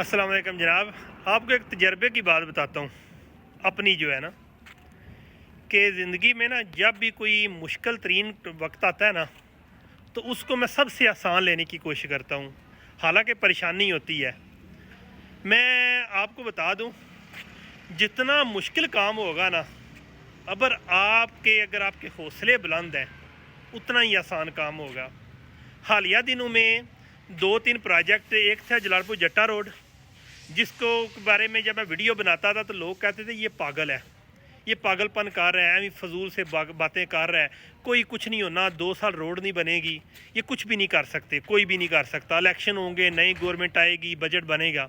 अस्सलाम वालेकुम जनाब। आपको एक तजर्बे की बात बताता हूँ अपनी, जो है ना, कि ज़िंदगी में ना जब भी कोई मुश्किल तरीन वक्त आता है ना, तो उसको मैं सबसे आसान लेने की कोशिश करता हूँ, हालांकि परेशानी होती है। मैं आपको बता दूँ, जितना मुश्किल काम होगा ना, अगर आपके हौसले बुलंद हैं, उतना ही आसान काम होगा। हालिया दिनों में 2-3 प्रोजेक्ट, एक था जलालपुर जट्टा रोड, जिसको बारे में जब मैं वीडियो बनाता था तो लोग कहते थे ये पागल है, ये पागलपन कर रहा है, फजूल से बातें कर रहा है, कोई कुछ नहीं होना, 2 साल रोड नहीं बनेगी, ये कुछ भी नहीं कर सकते, कोई भी नहीं कर सकता, इलेक्शन होंगे, नई गवर्नमेंट आएगी, बजट बनेगा।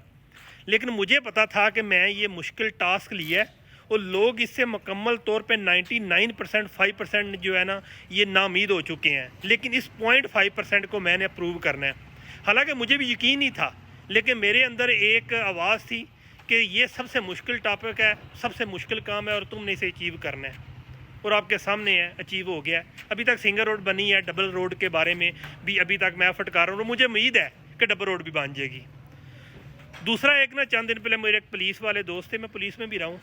लेकिन मुझे पता था कि मैं ये मुश्किल टास्क लिया है और लोग इससे मुकम्मल तौर पे 99% 5% जो है ना, ये नाउम्मीद हो चुके हैं। लेकिन इस 0.5% को मैंने अप्रूव करना है। हालांकि मुझे भी यकीन नहीं था, लेकिन मेरे अंदर एक आवाज़ थी कि ये सबसे मुश्किल टॉपिक है, सबसे मुश्किल काम है और तुमने इसे अचीव करना है। और आपके सामने है, अचीव हो गया है। अभी तक सिंगल रोड बनी है, डबल रोड के बारे में भी अभी तक मैं एफर्ट कर रहा हूँ और मुझे उम्मीद है कि डबल रोड भी बन जाएगी। दूसरा, एक ना चंद दिन पहले मेरे एक पुलिस वाले दोस्त थे, मैं पुलिस में भी रहा हूँ,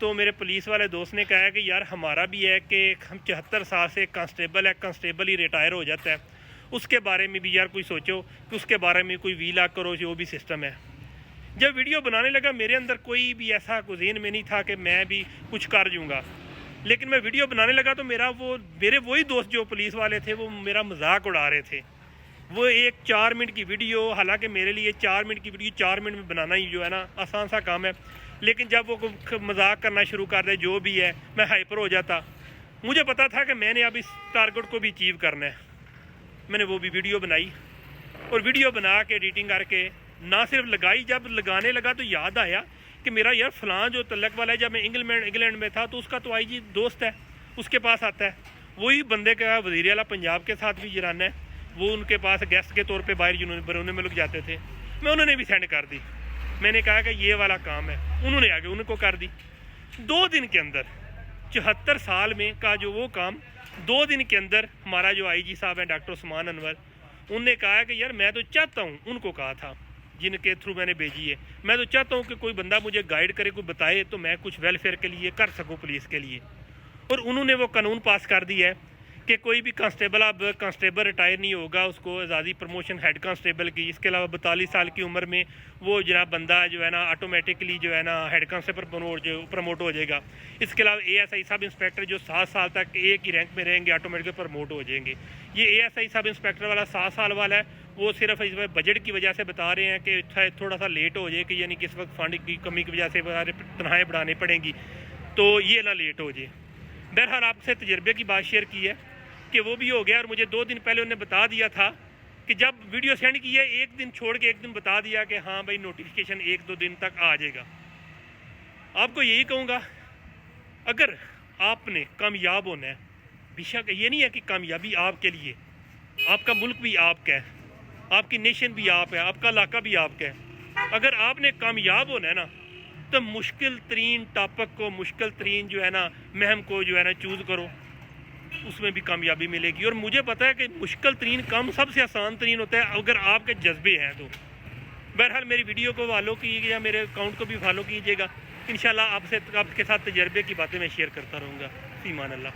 तो मेरे पुलिस वाले दोस्त ने कहा कि यार हमारा भी है कि हम 74 साल से कांस्टेबल है, कांस्टेबल ही रिटायर हो जाता है, उसके बारे में भी यार कोई सोचो कि उसके बारे में कोई वीला करो, जो भी सिस्टम है। जब वीडियो बनाने लगा, मेरे अंदर कोई भी ऐसा कुज़ीन में नहीं था कि मैं भी कुछ कर दूँगा, लेकिन मैं वीडियो बनाने लगा तो मेरे वही दोस्त जो पुलिस वाले थे, वो मेरा मजाक उड़ा रहे थे। वो एक 4 मिनट की वीडियो, हालांकि मेरे लिए 4 मिनट की वीडियो 4 मिनट में बनाना ही जो है ना आसान सा काम है, लेकिन जब वो मजाक करना शुरू कर दे, जो भी है, मैं हाइपर हो जाता। मुझे पता था कि मैंने अब इस टारगेट को भी अचीव करना है। मैंने वो भी वीडियो बनाई और वीडियो बना के एडिटिंग करके ना सिर्फ लगाई, जब लगाने लगा तो याद आया कि मेरा यार फ़लाँ जो तलक वाला है, जब मैं इंग्लैंड में था तो उसका तो आई जी दोस्त है, उसके पास आता है, वही बंदे का वज़ीर आला पंजाब के साथ भी जिराना है, वो उनके पास गेस्ट के तौर पे बाहर बरौने में लोग जाते थे, मैं उन्होंने भी सेंड कर दी। मैंने कहा कि ये वाला काम है, उन्होंने आगे उनको कर दी। 2 दिन के अंदर 74 साल में का जो वो काम, 2 दिन के अंदर हमारा जो आईजी साहब है डॉक्टर उस्मान अनवर, उनने कहा कि यार मैं तो चाहता हूँ, उनको कहा था जिनके थ्रू मैंने भेजी है, मैं तो चाहता हूँ कि कोई बंदा मुझे गाइड करे, कोई बताए तो मैं कुछ वेलफेयर के लिए कर सकूँ, पुलिस के लिए। और उन्होंने वो कानून पास कर दिया है कि कोई भी कांस्टेबल, अब कांस्टेबल रिटायर नहीं होगा, उसको आज़ादी प्रमोशन हेड कांस्टेबल की। इसके अलावा 42 साल की उम्र में वो जनाब बंदा जो है ना ऑटोमेटिकली जो है ना हेड कांस्टेबल प्रमोट हो जाएगा। इसके अलावा ASI सब इंस्पेक्टर जो 7 साल तक एक ही रैंक में रहेंगे, ऑटोमेटिकली प्रमोट हो जाएंगे। ये ASI सब इंस्पेक्टर वाला 7 साल वाला है, वो सिर्फ इस बजट की वजह से बता रहे हैं कि थोड़ा सा लेट हो जाए, कि यानी कि इस वक्त फंड की कमी की वजह से तनख्वाहें बढ़ानी पड़ेंगी, तो ये ना लेट हो जाए। बहरहाल आपसे तजर्बे की बात शेयर की है कि वो भी हो गया। और मुझे 2 दिन पहले उन्होंने बता दिया था कि जब वीडियो सेंड की है, 1 दिन छोड़ के 1 दिन बता दिया कि हाँ भाई नोटिफिकेशन 1-2 दिन तक आ जाएगा। आपको यही कहूँगा, अगर आपने कामयाब होना है, बेशक ये नहीं है कि कामयाबी आपके लिए, आपका मुल्क भी आपका है, आपकी नेशन भी आप है, आपका इलाका भी आपका है। अगर आपने कामयाब होना है ना, तो मुश्किल तरीन टॉपिक को, मुश्किल तरीन जो है ना महम को जो है ना चूज़ करो, उसमें भी कामयाबी मिलेगी। और मुझे पता है कि मुश्किल तरीन काम सबसे आसान तरीन होता है अगर आपके जज्बे हैं तो। बहरहाल मेरी वीडियो को फॉलो कीजिएगा, मेरे अकाउंट को भी फॉलो कीजिएगा। इंशाल्लाह आपके साथ तजर्बे की बातें मैं शेयर करता रहूँगा। फ़ी अमान अल्लाह।